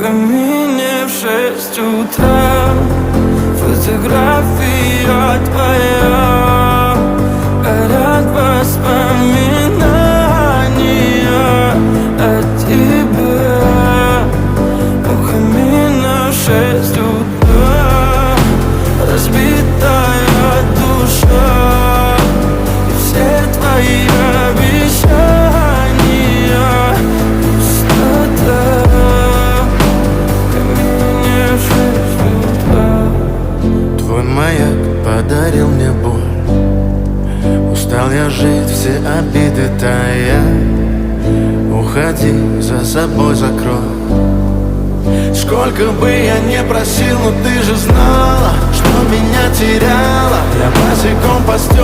камине в 6 утра. Фотография твоя, горят воспоминания о тебе. У камина в 6 утра, разбитая душа, и все твои обещания пустота. В камине в 6 утра. Твой маяк подарил мне боль. Устал я жить, все обиды тая. Уходи, за собой закрой. Сколько бы я не просил, но ты же знала, что меня теряла. Я босиком по стеклам.